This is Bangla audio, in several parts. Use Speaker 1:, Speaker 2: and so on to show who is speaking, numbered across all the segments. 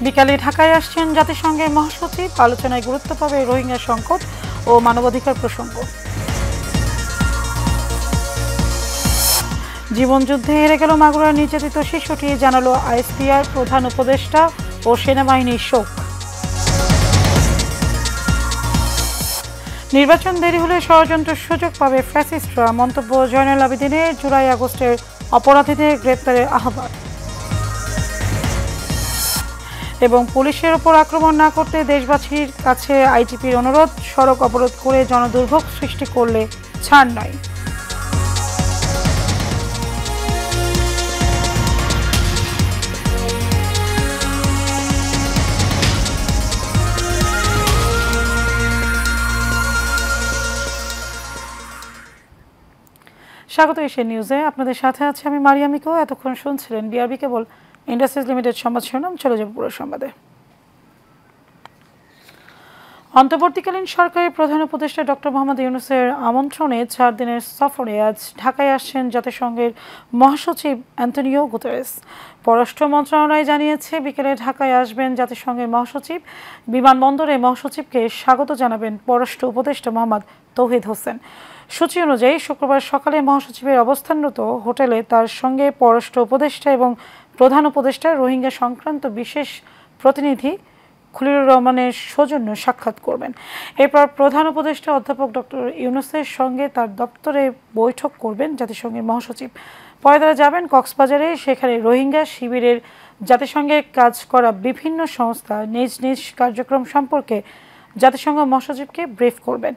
Speaker 1: বিকালে ঢাকায় আসছেন জাতিসংঘের মহাসচিব। আলোচনায় গুরুত্ব পাবে রোহিঙ্গা সংকট ও মানবাধিকার প্রসঙ্গ। জীবনযুদ্ধে হেরে গেল মাগুরার নির্যাতিত শিশুটি, জানালো আইএসপিআর প্রধান উপদেষ্টা ও সেনাবাহিনীর শোক। নির্বাচন দেরি হলে ষড়যন্ত্রের সুযোগ পাবে ফ্যাসিস্টরা, মন্তব্য জয়নুল আবেদিনের। জুলাই আগস্টের অপরাধীদের গ্রেপ্তারের আহ্বান। এবং পুলিশের ওপর আক্রমণ না করতে দেশবাসীর কাছে আইজিপির অনুরোধ, সড়ক অবরোধ করে জনদুর্ভোগ সৃষ্টি করলে ছাড় নয়। স্বাগত এশিয়ান নিউজে, আপনাদের সাথে আছে আমি মারিয়া মিকো। এতক্ষণ শুনছিলেন বিআরবি কেবল ইন্ডাস্ট্রিজ লিমিটেড সংবাদ শিরোনাম। চলে যাব পুরো সংবাদে। অন্তর্বর্তীকালীন সরকারের প্রধান উপদেষ্টা ডক্টর মোহাম্মদ ইউনূসের আমন্ত্রণে 4 দিনের সফরে আজ ঢাকায় আসছেন জাতিসংঘের মহাসচিব অ্যান্টোনিও গুতেরেস। পররাষ্ট্র মন্ত্রণালয় জানিয়েছে, বিকেলে ঢাকায় আসবেন জাতিসংঘের মহাসচিব। বিমানবন্দরে মহাসচিবকে স্বাগত জানাবেন পররাষ্ট্র উপদেষ্টা মোহাম্মদ তৌহিদ হোসেন। সূচি অনুযায়ী শুক্রবার সকালে মহাসচিবের অবস্থানরত হোটেলে তার সঙ্গে পররাষ্ট্র উপদেষ্টা এবং প্রধান উপদেষ্টা রোহিঙ্গা সংক্রান্ত বিশেষ প্রতিনিধি খলিলুর রহমানের সৌজন্য সাক্ষাৎ করবেন। এরপর প্রধান উপদেষ্টা অধ্যাপক ডক্টর ইউনূসের সঙ্গে তার দপ্তরে বৈঠক করবেন জাতিসংঘের মহাসচিব। পরে তারা যাবেন কক্সবাজারে। সেখানে রোহিঙ্গা শিবিরের জাতিসংঘের কাজ করা বিভিন্ন সংস্থা নিজ নিজ কার্যক্রম সম্পর্কে জাতিসংঘ মহাসচিবকে ব্রিফ করবেন।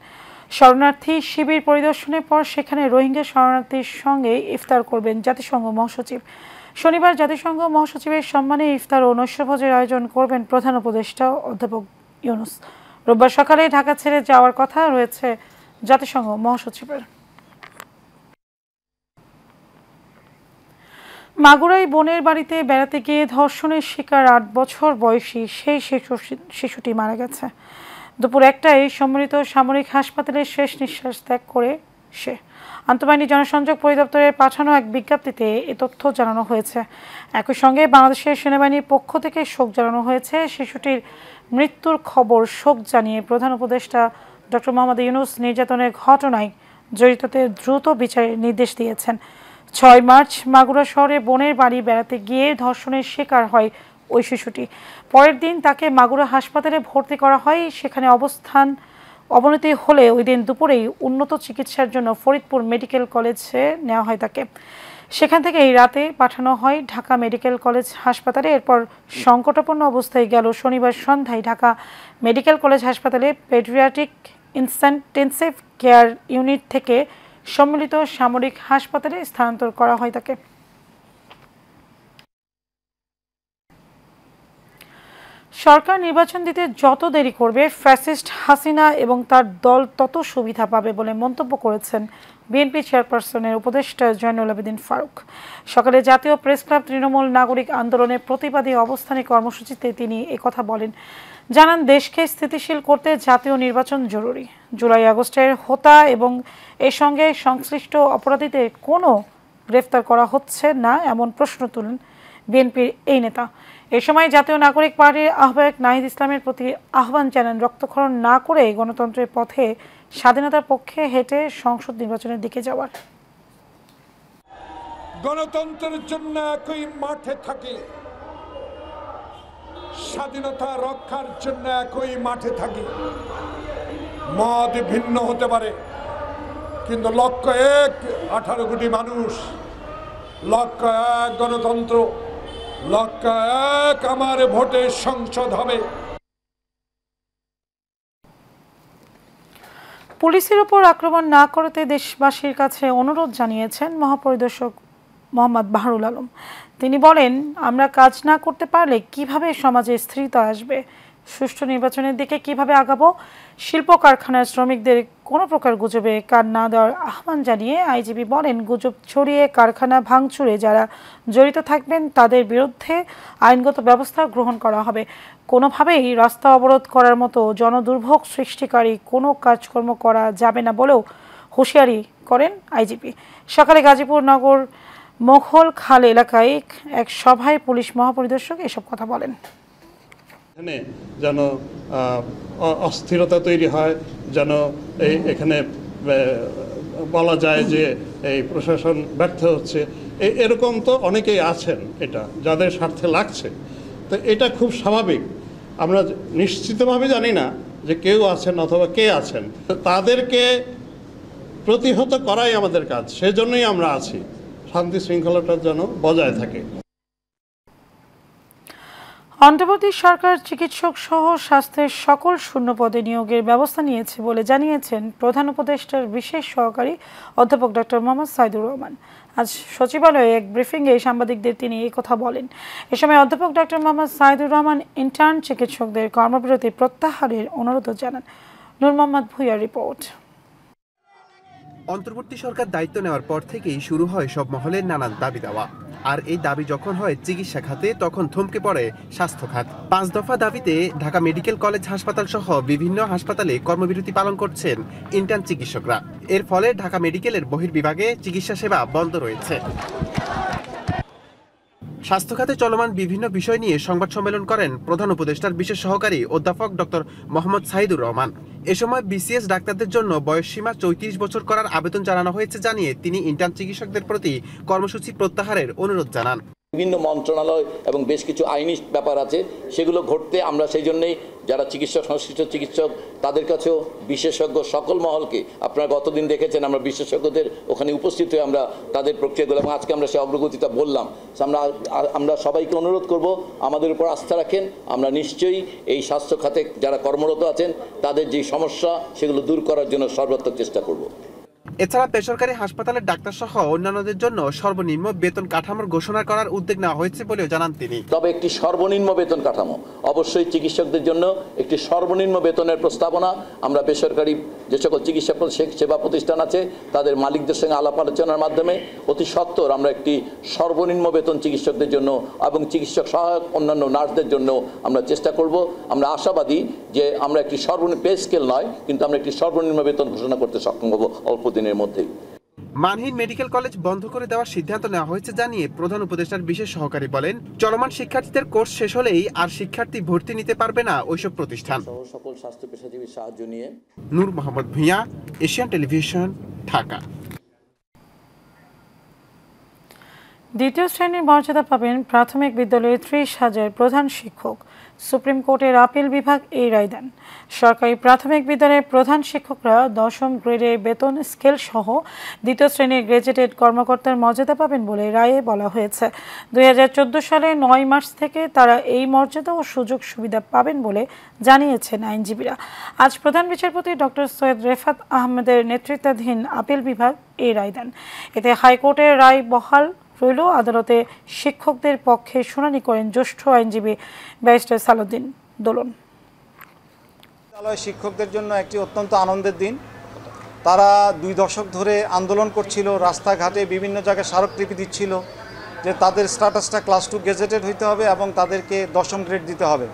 Speaker 1: শরণার্থী শিবির পরিদর্শনের পর সেখানে রোহিঙ্গা শরণার্থীর সঙ্গে ইফতার করবেন জাতিসংঘ মহাসচিব। শনিবার জাতিসংঘ মহাসচিবের সম্মানে ইফতার ও নৈশভোজের আয়োজন করবেন প্রধান উপদেষ্টা অধ্যাপক ইউনূস। রোববার সকালে ঢাকা ছেড়ে যাওয়ার কথা রয়েছে জাতিসংঘ মহাসচিবের। মাগুরায় বোনের বাড়িতে বেড়াতে গিয়ে ধর্ষণের শিকার 8 বছর বয়সী সেই শিশুটি মারা গেছে। দুপুর 1টায় সম্মিলিত সামরিক হাসপাতালে শেষ নিঃশ্বাস ত্যাগ করে সে। আন্তঃবাহিনী জনসংযোগ পরিদপ্তরের পাঠানো এক বিজ্ঞপ্তিতে এ তথ্য জানানো হয়েছে। একই সঙ্গে বাংলাদেশের সেনাবাহিনীর পক্ষ থেকে শোক জানানো হয়েছে। শিশুটির মৃত্যুর খবর শোক জানিয়ে প্রধান উপদেষ্টা ডক্টর মোহাম্মদ ইউনূস নির্যাতনের ঘটনায় জড়িতদের দ্রুত বিচারের নির্দেশ দিয়েছেন। 6 মার্চ মাগুরা শহরে বোনের বাড়ি বেড়াতে গিয়ে ধর্ষণের শিকার হয় ওই শিশুটি। পরের দিন তাকে মাগুরা হাসপাতালে ভর্তি করা হয়। সেখানে অবনতি হলে ওই দিন দুপুরেই উন্নত চিকিৎসার জন্য ফরিদপুর মেডিকেল কলেজে নেওয়া হয় তাকে। সেখান থেকে এই রাতে পাঠানো হয় ঢাকা মেডিকেল কলেজ হাসপাতালে। এরপর সংকটাপন্ন অবস্থায় গেল শনিবার সন্ধ্যায় ঢাকা মেডিকেল কলেজ হাসপাতালে পেডিয়াট্রিক ইনটেনসিভ কেয়ার ইউনিট থেকে সম্মিলিত সামরিক হাসপাতালে স্থানান্তর করা হয় তাকে। সরকার নির্বাচন দিতে যত দেরি করবে ফ্যাসিস্ট হাসিনা এবং তার দল তত সুবিধা পাবে বলে মন্তব্য করেছেন বিএনপি চেয়ারপারসনের উপদেষ্টা জয়নুল আবেদিন ফারুক। সকালে জাতীয় প্রেস ক্লাব তৃণমূল নাগরিক আন্দোলনের প্রতিবাদী অবস্থানে কর্মসূচিতে তিনি একথা বলেন। জানান, দেশকে স্থিতিশীল করতে জাতীয় নির্বাচন জরুরি। জুলাই আগস্টের হোতা এবং এর সঙ্গে সংশ্লিষ্ট অপরাধীদের কোনো গ্রেফতার করা হচ্ছে না এমন প্রশ্ন তুলেন বিএনপির এই নেতা। এ সময় জাতীয় নাগরিক পার্টির আহ্বায়ক নাহিদ ইসলামের প্রতি আহ্বান জানান রক্তক্ষরণ না করে গণতন্ত্রের পথে স্বাধীনতার পক্ষে হেঁটে সংসদ নির্বাচনের দিকে যাওয়ার।
Speaker 2: গণতন্ত্রের জন্য একই মাঠে থাকি, স্বাধীনতা রক্ষার জন্য একই মাঠে থাকি। মত ভিন্ন হতে পারে, কিন্তু লক্ষ্য এক, 18 কোটি মানুষ, লক্ষ্য এক গণতন্ত্র, লক্ষ্য এক আমার ভোটে সংসদ হবে।
Speaker 1: পুলিশের উপর আক্রমণ না করতে দেশবাসীর কাছে অনুরোধ জানিয়েছেন মহাপরিদর্শক মোহাম্মদ বাহারুল আলম। তিনি বলেন, আমরা কাজ না করতে পারলে কিভাবে সমাজে স্থিরতা আসবে, সুষ্ঠু নির্বাচনের দিকে কিভাবে আগাবো। শিল্প কারখানার শ্রমিকদের কোনো প্রকার গুজবে কান না দেওয়ার আহ্বান জানিয়ে আইজিপি বলেন, গুজব ছড়িয়ে কারখানা ভাঙচুরে যারা জড়িত থাকবেন তাদের বিরুদ্ধে আইনগত ব্যবস্থা গ্রহণ করা হবে। কোনোভাবেই রাস্তা অবরোধ করার মতো জনদুর্ভোগ সৃষ্টিকারী কোনো কাজকর্ম করা যাবে না বলেও হুঁশিয়ারি করেন আইজিপি। সকালে গাজীপুর নগর মোঘল খাল এলাকায় এক সভায় পুলিশ মহাপরিদর্শক এসব কথা বলেন।
Speaker 3: এখানে যেন অস্থিরতা তৈরি হয়, যেন এখানে বলা যায় যে এই প্রশাসন ব্যর্থ হচ্ছে, এরকম তো অনেকেই আছেন এটা যাদের স্বার্থে লাগছে। তো এটা খুব স্বাভাবিক। আমরা নিশ্চিতভাবে জানি না যে কেউ আছেন অথবা কে আছেন, তাদেরকে প্রতিহত করাই আমাদের কাজ। সেজন্যই আমরা আছি, শান্তি শৃঙ্খলাটা যেন বজায় থাকে।
Speaker 1: অন্তর্বর্তী সরকার চিকিৎসক সহ স্বাস্থ্যের সকল শূন্য পদে নিয়োগের ব্যবস্থা নিয়েছে বলে জানিয়েছেন প্রধান উপদেষ্টার বিশেষ সহকারী অধ্যাপক ডক্টর মোহাম্মদ সাইদুর রহমান। আজ সচিবালয়ে এক ব্রিফিংয়ে সাংবাদিকদের তিনি এই কথা বলেন। এ সময় অধ্যাপক ডক্টর মোহাম্মদ সাইদুর রহমান ইন্টার্ন চিকিৎসকদের কর্মবিরতি প্রত্যাহারের অনুরোধ জানান। নূর মোহাম্মদ ভুইয়ার রিপোর্ট।
Speaker 4: অন্তর্বর্তী সরকার দায়িত্ব নেওয়ার পর থেকেই শুরু হয় সব মহলের নানান দাবি দেওয়া। আর এই দাবি যখন হয় চিকিৎসা খাতে, তখন থমকে পড়ে স্বাস্থ্য খাত। 5 দফা দাবিতে ঢাকা মেডিকেল কলেজ হাসপাতাল সহ বিভিন্ন হাসপাতালে কর্মবিরতি পালন করছেন ইন্টার্ন চিকিৎসকরা। এর ফলে ঢাকা মেডিকেলের বহির্বিভাগে চিকিৎসা সেবা বন্ধ রয়েছে। স্বাস্থ্য খাতে চলমান বিভিন্ন বিষয় নিয়ে সংবাদ সম্মেলন করেন প্রধান উপদেষ্টার বিশেষ সহকারী অধ্যাপক ডক্টর মোহাম্মদ সাইদুর রহমান। এ সময় বিসিএস ডাক্তারদের জন্য বয়সসীমা 34 বছর করার আবেদন জানানো হয়েছে জানিয়ে তিনি ইন্টার্ন চিকিৎসকদের প্রতি কর্মসূচি প্রত্যাহারের অনুরোধ জানান।
Speaker 5: বিভিন্ন মন্ত্রণালয় এবং বেশ কিছু আইনি ব্যাপার আছে, সেগুলো ঘটতে আমরা সেই জন্যই যারা চিকিৎসক, সংশ্লিষ্ট চিকিৎসক, তাদের কাছেও বিশেষজ্ঞ সকল মহলকে, আপনারা গতদিন দেখেছেন আমরা বিশেষজ্ঞদের ওখানে উপস্থিত হয়ে আমরা তাদের প্রক্রিয়াগুলো, এবং আজকে আমরা সেই অগ্রগতিটা বললাম। আমরা সবাইকে অনুরোধ করব আমাদের উপর আস্থা রাখেন। আমরা নিশ্চয়ই এই স্বাস্থ্য খাতে যারা কর্মরত আছেন তাদের যে সমস্যা সেগুলো দূর করার জন্য সর্বাত্মক চেষ্টা করব।
Speaker 4: এছাড়া বেসরকারি হাসপাতালের ডাক্তার সহ অন্যান্যদের জন্য সর্বনিম্ন বেতন কাঠামোর ঘোষণা করার উদ্যোগ নেওয়া হয়েছে বলেও জানান তিনি।
Speaker 5: তবে একটি সর্বনিম্ন বেতন কাঠামো, অবশ্যই চিকিৎসকদের জন্য একটি সর্বনিম্ন বেতনের প্রস্তাবনা আমরা বেসরকারি যে সকল চিকিৎসা সেবা প্রতিষ্ঠান আছে তাদের মালিকদের সঙ্গে আলাপ আলোচনার মাধ্যমে অতি সত্বর আমরা একটি সর্বনিম্ন বেতন চিকিৎসকদের জন্য এবং চিকিৎসক সহায়ক অন্যান্য নার্সদের জন্য আমরা চেষ্টা করব। আমরা আশাবাদী যে আমরা একটি সর্বনিম্ন পে স্কেল নয়, কিন্তু আমরা একটি সর্বনিম্ন বেতন ঘোষণা করতে সক্ষম হব অল্প দিনের মধ্যেই।
Speaker 4: মানহীন মেডিকেল কলেজ বন্ধ করে দেওয়ার সিদ্ধান্ত নেওয়া হয়েছে জানিয়ে প্রধান উপদেষ্টার বিশেষ সহকারী বলেন, চলমান শিক্ষার্থীদের কোর্স শেষ হলেই আর শিক্ষার্থী ভর্তি নিতে পারবে না ওইসব প্রতিষ্ঠান।
Speaker 5: সকল স্বাস্থ্য পেশাজীবীর সাহায্য নিয়ে।
Speaker 4: নূর মোহাম্মদ ভুঁইয়া, এশিয়ান টেলিভিশন, ঢাকা।
Speaker 1: দ্বিতীয় শ্রেণীর মর্যাদা পাবেন প্রাথমিক বিদ্যালয়ের 30,000 প্রধান শিক্ষক। সুপ্রিম কোর্টের আপিল বিভাগ এই রায় দেন। সরকারি প্রাথমিক বিদ্যালয়ের প্রধান শিক্ষকরা 10ম গ্রেডের বেতন স্কেল সহ দ্বিতীয় শ্রেণীর গ্র্যাজুয়েটেড কর্মকর্তার মর্যাদা পাবেন বলে রায়ে বলা হয়েছে। 2014 সালের 9 মার্চ থেকে তারা এই মর্যাদা ও সুযোগ সুবিধা পাবেন বলে জানিয়েছেন আইনজীবীরা। আজ প্রধান বিচারপতি ডক্টর সৈয়দ রেফাত আহমেদের নেতৃত্বাধীন আপিল বিভাগ এই রায় দেন। এতে হাইকোর্টের রায় বহাল রইল। আদালতে শিক্ষকদের পক্ষে শুনানি করেন জ্যেষ্ঠ আইনজীবী ব্যারিস্টার সালাউদ্দিন দোলন।
Speaker 6: বিদ্যালয় শিক্ষকদের জন্য একটি অত্যন্ত আনন্দের দিন। তারা 2 দশক ধরে আন্দোলন করছিল, রাস্তাঘাটে বিভিন্ন জায়গায় স্মারকলিপি দিচ্ছিল যে তাদের স্ট্যাটাসটা ক্লাস 2 গেজেটেড হইতে হবে এবং তাদেরকে 10ম গ্রেড দিতে হবে।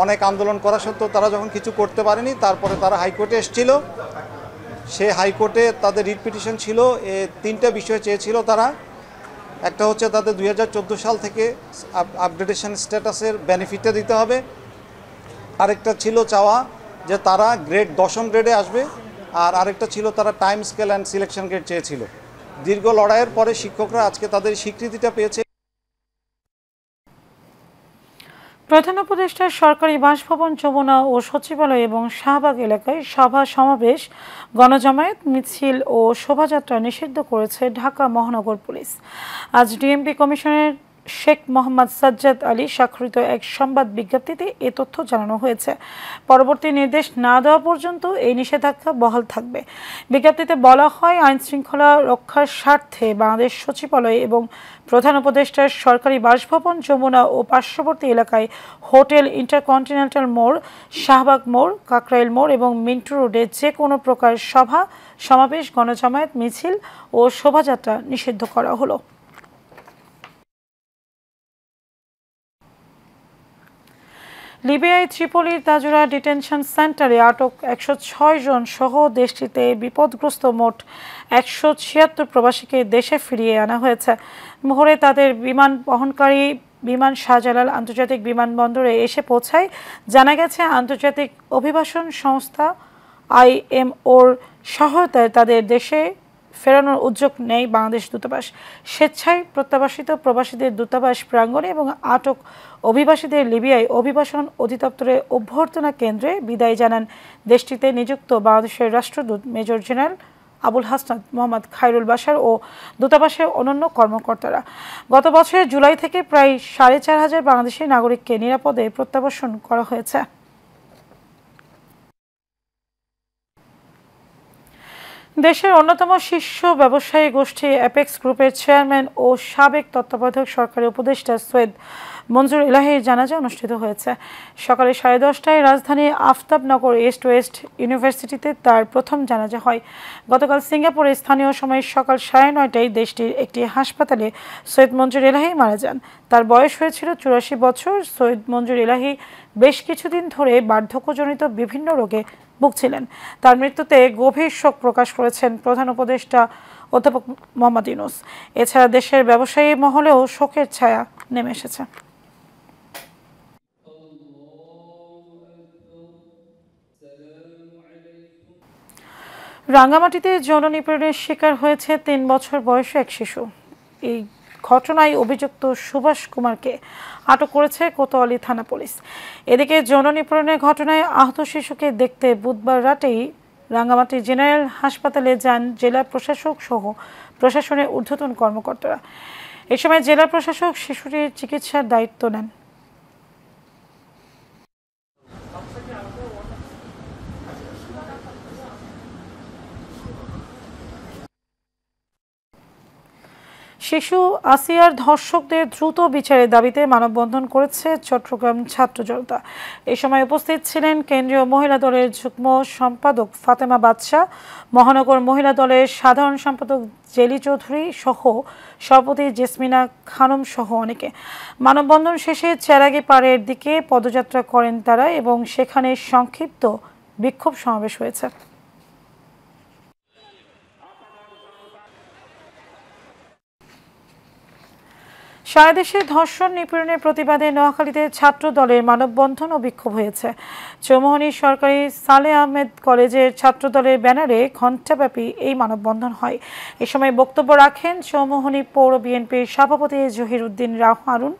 Speaker 6: অনেক আন্দোলন করা সত্ত্বেও তারা যখন কিছু করতে পারেনি, তারপরে তারা হাইকোর্টে এসেছিল। সে হাইকোর্টে তাদের রিট পিটিশন ছিল, 3টা বিষয় চেয়েছিল তারা। একটা হচ্ছে তাদের 2014 সাল থেকে আপগ্রেডেশন স্ট্যাটাসের বেনিফিটটা দিতে হবে। আরেকটা ছিল চাওয়া যে তারা গ্রেড 10ম গ্রেডে আসবে, আর আরেকটা ছিল তারা time scale and selection grade চেয়েছিল। দীর্ঘ লড়াইয়ের পরে শিক্ষকরা আজকে তাদের স্বীকৃতিটা পেয়েছে।
Speaker 1: প্রধান উপদেষ্টার সরকারি বাসভবন, যমুনা ও সচিবালয় এবং শাহবাগ এলাকায় সভা সমাবেশ, গণজমায়েত, মিছিল ও শোভাযাত্রা নিষিদ্ধ করেছে ঢাকা মহানগর পুলিশ। আজ ডিএমপি কমিশনের শেখ মোহাম্মদ সাজ্জাদ আলী স্বাক্ষরিত এক সংবাদ বিজ্ঞপ্তিতে এ তথ্য জানানো হয়েছে। পরবর্তী নির্দেশ না দেওয়া পর্যন্ত এই নিষেধাজ্ঞা বহাল থাকবে। বিজ্ঞপ্তিতে বলা হয়, আইন শৃঙ্খলা রক্ষার স্বার্থে বাংলাদেশ সচিবালয় এবং প্রধান উপদেষ্টার সরকারি বাসভবন, যমুনা ও পার্শ্ববর্তী এলাকায় হোটেল, ইন্টারকন্টিনেন্টাল মোড়, শাহবাগ মোড়, কাকরাইল মোড় এবং মিন্টু রোডে যে কোনো প্রকার সভা সমাবেশ, গণজমায়েত, মিছিল ও শোভাযাত্রা নিষিদ্ধ করা হলো। লিবিয়ায় ত্রিপোলির তাজুরা ডিটেনশন সেন্টারে আটক 106 জন সহ দেশটিতে বিপদগ্রস্ত মোট 176 প্রবাসীকে দেশে ফিরিয়ে আনা হয়েছে। ভোরে তাদের বিমান বহনকারী বিমান শাহজালাল আন্তর্জাতিক বিমানবন্দরে এসে পৌঁছায়। জানা গেছে, আন্তর্জাতিক অভিবাসন সংস্থা IMOর সহায়তায় তাদের দেশে ফেরানোর উদ্যোগ নেয় বাংলাদেশ দূতাবাস। স্বেচ্ছায় প্রত্যাবাসিত প্রবাসীদের দূতাবাস প্রাঙ্গণে এবং আটক অভিবাসীদের লিবিয়ায় অভিবাসন অধিদপ্তরের অভ্যর্থনা কেন্দ্রে বিদায় জানান দেশটিতে নিযুক্ত বাংলাদেশের রাষ্ট্রদূত মেজর জেনারেল আবুল হাসনাত মোহাম্মদ খায়রুল বাশার ও দূতাবাসের অন্যান্য কর্মকর্তারা। গত বছরের জুলাই থেকে প্রায় ৪,৫০০ বাংলাদেশি নাগরিককে নিরাপদে প্রত্যাবাসন করা হয়েছে। দেশের অন্যতম শীর্ষ ব্যবসায়ী গোষ্ঠী অ্যাপেক্স গ্রুপের চেয়ারম্যান ও সাবেক তত্ত্বাবধায়ক সরকারি উপদেষ্টা সৈয়দ মঞ্জুর ইলাহীর জানাজা অনুষ্ঠিত হয়েছে। সকালে 10:30টায় রাজধানী আফতাবনগর ইস্ট ওয়েস্ট ইউনিভার্সিটিতে তার প্রথম জানাজা হয়। গতকাল সিঙ্গাপুরে স্থানীয় সময় সকাল 9:30টায় দেশটির একটি হাসপাতালে সৈয়দ মঞ্জুর ইলাহী মারা যান। তার বয়স হয়েছিল 84 বছর। সৈয়দ মঞ্জুর ইলাহী বেশ কিছুদিন ধরে বার্ধক্যজনিত বিভিন্ন রোগে ভুগছিলেন। তার মৃত্যুতে গভীর শোক প্রকাশ করেছেন প্রধান উপদেষ্টা অধ্যাপক মোহাম্মদ ইউনূস। এছাড়া দেশের ব্যবসায়ী মহলেও শোকের ছায়া নেমে এসেছে। রাঙ্গামাটিতে যৌন নিপীড়নের শিকার হয়েছে 3 বছর বয়সী এক শিশু। এই ঘটনায় অভিযুক্ত সুভাষ কুমারকে আটক করেছে কোতোয়ালি থানা পুলিশ। এদিকে যৌন নিপীড়নের ঘটনায় আহত শিশুকে দেখতে বুধবার রাতেই রাঙ্গামাটি জেনারেল হাসপাতালে যান জেলা প্রশাসক সহ প্রশাসনের ঊর্ধ্বতন কর্মকর্তারা। এ সময় জেলা প্রশাসক শিশুটির চিকিৎসার দায়িত্ব নেন। শিশু আসিয়ার ধর্ষকদের দ্রুত বিচারের দাবিতে মানববন্ধন করেছে চট্টগ্রাম ছাত্র জনতা। এ সময় উপস্থিত ছিলেন কেন্দ্রীয় মহিলা দলের যুগ্ম সম্পাদক ফাতেমা বাদশা, মহানগর মহিলা দলের সাধারণ সম্পাদক জেলি চৌধুরী সহ সভাপতি জেসমিনা খানম সহ অনেকে। মানববন্ধন শেষে চেরাগি পাড়ের দিকে পদযাত্রা করেন তারা এবং সেখানে সংক্ষিপ্ত বিক্ষোভ সমাবেশ হয়েছে। সারা দেশে ধর্ষণ নিপীড়নের প্রতিবাদে নোয়াখালীতে ছাত্র দলের মানববন্ধন ও বিক্ষোভ হয়েছে। চৌমুহনী সরকারি সালে আহমেদ কলেজের ছাত্র দলের ব্যানারে ঘণ্টাব্যাপী এই মানববন্ধন হয়। এ সময় বক্তব্য রাখেন চৌমুহনী পৌর বিএনপির সভাপতি জহির উদ্দিন হারুন,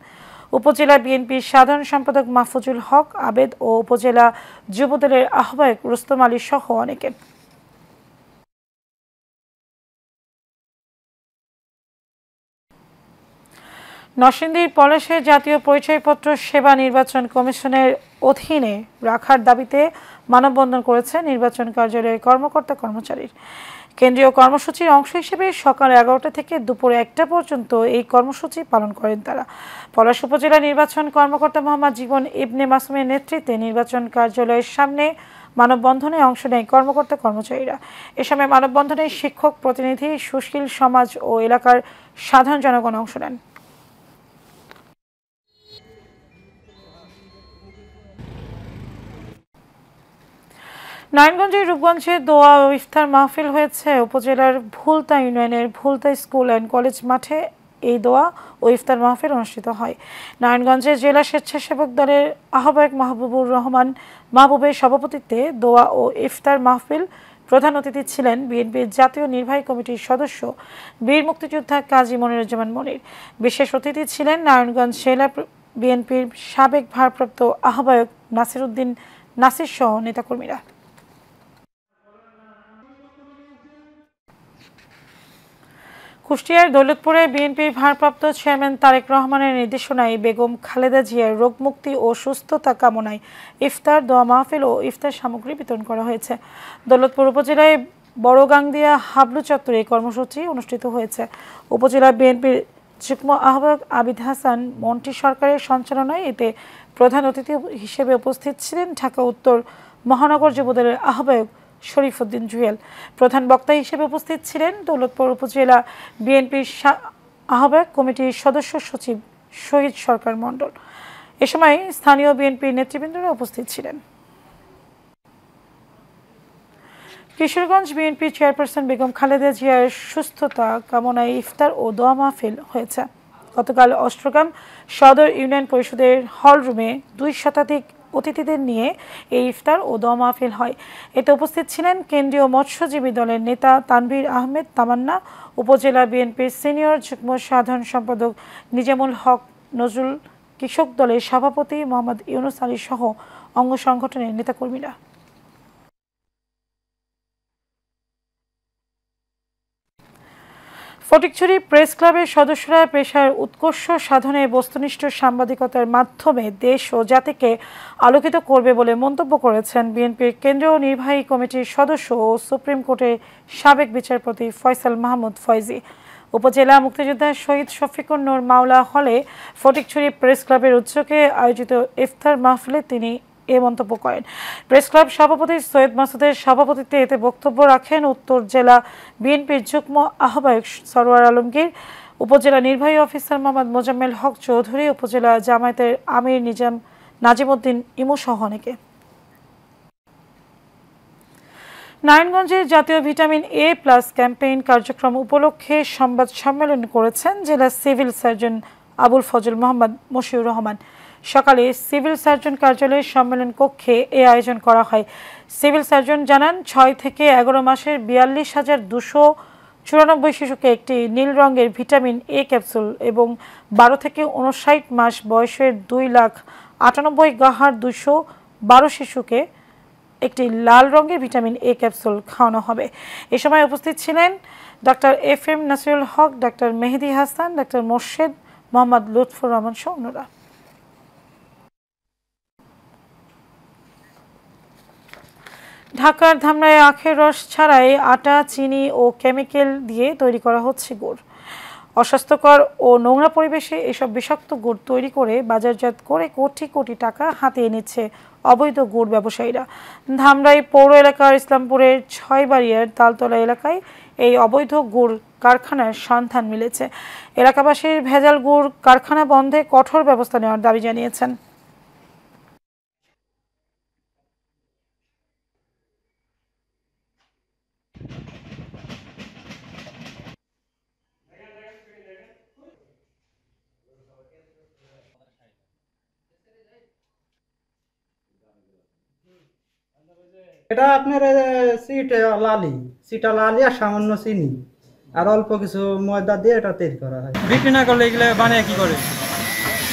Speaker 1: উপজেলা বিএনপির সাধারণ সম্পাদক মাহফুজুল হক আবেদ ও উপজেলা যুবদলের আহ্বায়ক রুস্তম আলী সহ অনেকে। নরসিংদীর পলাশে জাতীয় পরিচয়পত্র সেবা নির্বাচন কমিশনের অধীনে রাখার দাবিতে মানববন্ধন করেছে নির্বাচন কার্যালয়ের কর্মকর্তা কর্মচারীর। কেন্দ্রীয় কর্মসূচির অংশ হিসেবে সকাল 11টা থেকে দুপুর 1টা পর্যন্ত এই কর্মসূচি পালন করেন তারা। পলাশ উপজেলা নির্বাচন কর্মকর্তা মোহাম্মদ জীবন ইবনে মাসুমের নেতৃত্বে নির্বাচন কার্যালয়ের সামনে মানববন্ধনে অংশ নেয় কর্মকর্তা কর্মচারীরা। এ সময় মানববন্ধনে শিক্ষক প্রতিনিধি, সুশীল সমাজ ও এলাকার সাধারণ জনগণ অংশ নেন। নারায়ণগঞ্জের রূপগঞ্জে দোয়া ও ইফতার মাহফিল হয়েছে। উপজেলার ভুলতা ইউনিয়নের ভুলতা স্কুল অ্যান্ড কলেজ মাঠে এই দোয়া ও ইফতার মাহফিল অনুষ্ঠিত হয়। নারায়ণগঞ্জের জেলা স্বেচ্ছাসেবক দলের আহ্বায়ক মাহবুবুর রহমান মাহবুবের সভাপতিত্বে দোয়া ও ইফতার মাহফিল প্রধান অতিথি ছিলেন বিএনপির জাতীয় নির্বাহী কমিটির সদস্য বীর মুক্তিযোদ্ধা কাজী মনিরুজ্জামান মনির। বিশেষ অতিথি ছিলেন নারায়ণগঞ্জ জেলা বিএনপির সাবেক ভারপ্রাপ্ত আহ্বায়ক নাসির উদ্দিন নাসির সহ নেতাকর্মীরা। কুষ্টিয়ার দৌলতপুরে বিএনপির ভারপ্রাপ্ত চেয়ারম্যান তারেক রহমানের নির্দেশনায় বেগম খালেদা জিয়ার রোগমুক্তি ও সুস্থতা কামনায় ইফতার, দোয়া মাহফিল ও ইফতার সামগ্রী বিতরণ করা হয়েছে। দৌলতপুর উপজেলায় বড়গাংদিয়া হাবলু চত্বরে এই কর্মসূচি অনুষ্ঠিত হয়েছে। উপজেলা বিএনপির যুগ্ম আহ্বায়ক আবিদ হাসান মন্টি সরকারের সঞ্চালনায় এতে প্রধান অতিথি হিসেবে উপস্থিত ছিলেন ঢাকা উত্তর মহানগর যুবদলের আহ্বায়ক শরীফ উদ্দিন জুয়েল। প্রধান বক্তা হিসেবে উপস্থিত ছিলেন দৌলতপুর উপজেলা বিএনপির আহ্বায়ক কমিটির সদস্য সচিব শহীদ সরকার মণ্ডল। এ সময় স্থানীয় বিএনপির নেতৃবৃন্দরা উপস্থিত ছিলেন। কিশোরগঞ্জ বিএনপি চেয়ারপারসন বেগম খালেদা জিয়ার সুস্থতা কামনায় ইফতার ও দোয়া মাহফিল হয়েছে। গতকাল অষ্টগ্রাম সদর ইউনিয়ন পরিষদের হল রুমে 2 শতাধিক অতিথিদের নিয়ে এই ইফতার ও দোয়া মাহফিল হয়। এতে উপস্থিত ছিলেন কেন্দ্রীয় মৎস্যজীবী দলের নেতা তানভীর আহমেদ তামান্না, উপজেলা বিএনপির সিনিয়র যুগ্ম সাধারণ সম্পাদক নিজামুল হক নজরুল, কৃষক দলের সভাপতি মোহাম্মদ ইউনুস আলী সহ অঙ্গ সংগঠনের নেতাকর্মীরা। ফটিকছড়ি প্রেস ক্লাবের সদস্যরা পেশার উৎকর্ষ সাধনে বস্তুনিষ্ঠ সাংবাদিকতার মাধ্যমে দেশ ও জাতিকে আলোকিত করবে বলে মন্তব্য করেছেন বিএনপির কেন্দ্রীয় নির্বাহী কমিটির সদস্য ও সুপ্রিম কোর্টের সাবেক বিচারপতি ফয়সাল মাহমুদ ফয়জি। উপজেলা মুক্তিযোদ্ধা শহীদ শফিকুর নূর মাওলা হলে ফটিকছড়ি প্রেস ক্লাবের উদ্যোগে আয়োজিত ইফতার মাহফিলে তিনি এ মন্তব্য করেন। প্রেস ক্লাব সভাপতি সৈয়দ মাসুদের সভাপতিত্বে এতে বক্তব্য রাখেন উত্তর জেলা বিএনপির যুগ্ম আহ্বায়ক সরওয়ার আলমগীর, উপজেলা নির্বাহী অফিসার মোহাম্মদ মোজাম্মেল হক চৌধুরী, উপজেলা জামায়াতের আমির নাজিমউদ্দিন ইমু সহ অনেকে। নারায়ণগঞ্জে জাতীয় ভিটামিন এ প্লাস ক্যাম্পেইন কার্যক্রম উপলক্ষে সংবাদ সম্মেলন করেছেন জেলা সিভিল সার্জন আবুল ফজল মোহাম্মদ মশিউর রহমান। সকালে সিভিল সার্জন কার্যালয়ের সম্মেলন কক্ষে এ আয়োজন করা হয়। সিভিল সার্জন জানান 6 থেকে 11 মাসের 42,294 শিশুকে একটি নীল রঙের ভিটামিন এ ক্যাপসুল এবং 12 থেকে 59 মাস বয়সের 2,98,212 শিশুকে একটি লাল রঙের ভিটামিন এ ক্যাপসুল খাওয়ানো হবে। এ সময় উপস্থিত ছিলেন ডক্টর FM নাসিরুল হক, ডক্টর মেহেদি হাসান, ডক্টর মোর্শেদ, মোহাম্মদ লুৎফুর রহমান সহ অন্যরা। ঢাকার ধামরায় আখের রস ছাড়াই আটা, চিনি ও কেমিক্যাল দিয়ে তৈরি করা হচ্ছে গুড়। অস্বাস্থ্যকর ও নোংরা পরিবেশে এসব বিষাক্ত গুড় তৈরি করে বাজারজাত করে কোটি কোটি টাকা হাতিয়ে নিচ্ছে অবৈধ গুড় ব্যবসায়ীরা। ধামরাই পৌর এলাকার ইসলামপুরের 6 বাড়িয়ার তালতলা এলাকায় এই অবৈধ গুড় কারখানার সন্ধান মিলেছে। এলাকাবাসীর ভেজাল গুড় কারখানা বন্ধে কঠোর ব্যবস্থা নেওয়ার দাবি জানিয়েছেন।
Speaker 7: এটা আপনার সিটা লালি আর সামান্য চিনি আর অল্প কিছু ময়দা দিয়ে এটা তৈরি করা হয়। বিক্রি না করলে এগুলো বানিয়ে কি করে?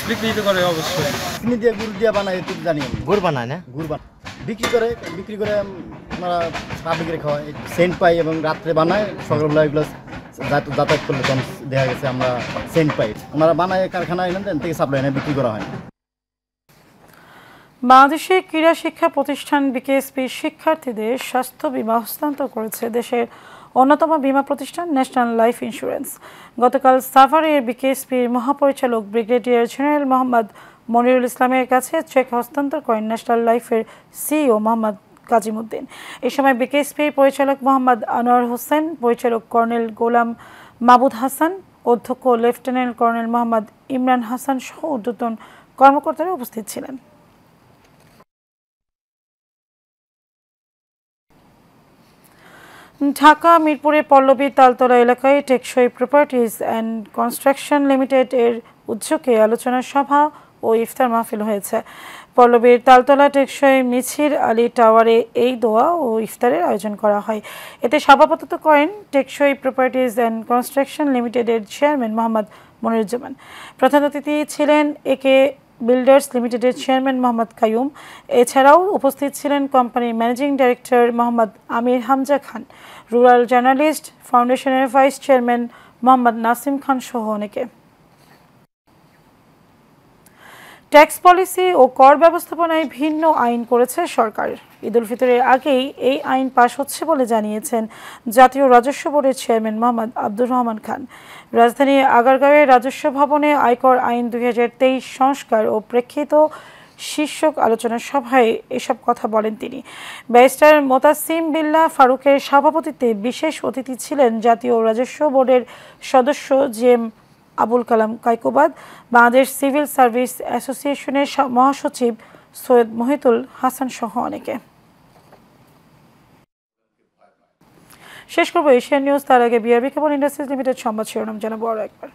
Speaker 7: বিক্রি তো করে অবশ্যই।
Speaker 8: চিনি দিয়ে গুড় দিয়ে বানায় একটু জানি। গুড় বানায় না? গুড় বিক্রি করে আমরা বিক্রি খাওয়াই, সেন্ট পাই এবং রাত্রে বানায়, সকালবেলা এগুলো যাতায়াত করলে তখন দেখা গেছে আমরা সেন্ট পাই। ওনারা বানায় কারখানা এখান থেকে সাপ্লাই এনে বিক্রি করা হয়।
Speaker 1: বাংলাদেশের ক্রীড়া শিক্ষা প্রতিষ্ঠান বিকেএসপি শিক্ষার্থীদের স্বাস্থ্য বীমা হস্তান্তর করেছে দেশের অন্যতম বীমা প্রতিষ্ঠান ন্যাশনাল লাইফ ইন্স্যুরেন্স। গতকাল সাভারের বিকেএসপির মহাপরিচালক ব্রিগেডিয়ার জেনারেল মোহাম্মদ মনিরুল ইসলামের কাছে চেক হস্তান্তর করেন ন্যাশনাল লাইফের সিইও মোহাম্মদ কাজিমউদ্দিন। এ সময় বিকেএসপির পরিচালক মোহাম্মদ আনোয়ার হোসেন, পরিচালক কর্নেল গোলাম মাবুদ হাসান, অধ্যক্ষ লেফটেন্যান্ট কর্নেল মোহাম্মদ ইমরান হাসান সহ ঊর্ধ্বতন কর্মকর্তারা উপস্থিত ছিলেন। ঢাকা মিরপুরের পল্লবী তালতলা এলাকায় টেকসই প্রপার্টিজ অ্যান্ড কনস্ট্রাকশন লিমিটেড এর উদ্যোগে আলোচনা সভা ও ইফতার মাহফিল হয়েছে। পল্লবীর তালতলা টেকসই মিছির আলী টাওয়ারে এই দোয়া ও ইফতারের আয়োজন করা হয়। এতে সভাপতিত্ব করেন টেকসই প্রপার্টিজ অ্যান্ড কনস্ট্রাকশন লিমিটেডের চেয়ারম্যান মোহাম্মদ মনিরুজ্জামান। প্রধান অতিথি ছিলেন একে বিল্ডার্স লিমিটেডের চেয়ারম্যান মোহাম্মদ কাইয়ুম। এছাড়াও উপস্থিত ছিলেন কোম্পানির ম্যানেজিং ডাইরেক্টর মোহাম্মদ আমির হামজা খান, রুরাল জার্নালিস্ট ফাউন্ডেশনের ভাইস চেয়ারম্যান মোহাম্মদ নাসিম খান সহ অনেকে। ট্যাক্স পলিসি ও কর ব্যবস্থাপনায় ভিন্ন আইন করেছে সরকার। ঈদ উল ফিতরের আগেই এই আইন পাশ হচ্ছে বলে জানিয়েছেন জাতীয় রাজস্ব বোর্ডের চেয়ারম্যান মোহাম্মদ আব্দুর রহমান খান। রাজধানী আগারগাঁওয়ে রাজস্ব ভবনে আয়কর আইন 2023 সংস্কার ও প্রেক্ষিত শীর্ষক আলোচনা সভায় এসব কথা বলেন তিনি। ব্যারিস্টার মোতাসিম বিল্লাহ ফারুকের সভাপতিত্বে বিশেষ অতিথি ছিলেন জাতীয় রাজস্ব বোর্ডের সদস্য GM Abul Kalam Kaykobad, Bangladesh civil service অ্যাসোসিয়েশনের মহাসচিব সৈয়দ মহিতুল হাসান সহ অনেকে। শেষ করবো এশিয়ান নিউজ, তার আগে বিআরবি কেবল ইন্ডাস্ট্রিজ লিমিটেড সংবাদ শিরোনাম জানাবো আরো একবার।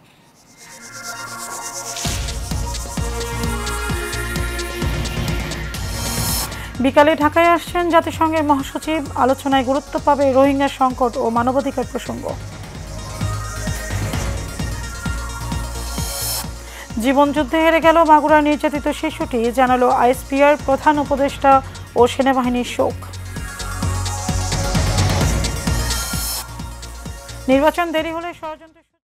Speaker 1: বিকালে ঢাকায় আসছেন জাতিসংঘের মহাসচিব। আলোচনায় গুরুত্ব পাবে রোহিঙ্গা সংকট ও মানবাধিকার প্রসঙ্গ। জীবনযুদ্ধে হেরে গেল মাগুরার নির্যাতিত শিশুটি, জানালো আইএসপিআর প্রধান উপদেষ্টা ও সেনাবাহিনীর শোক। নির্বাচন দেরি হলে ষড়যন্ত্র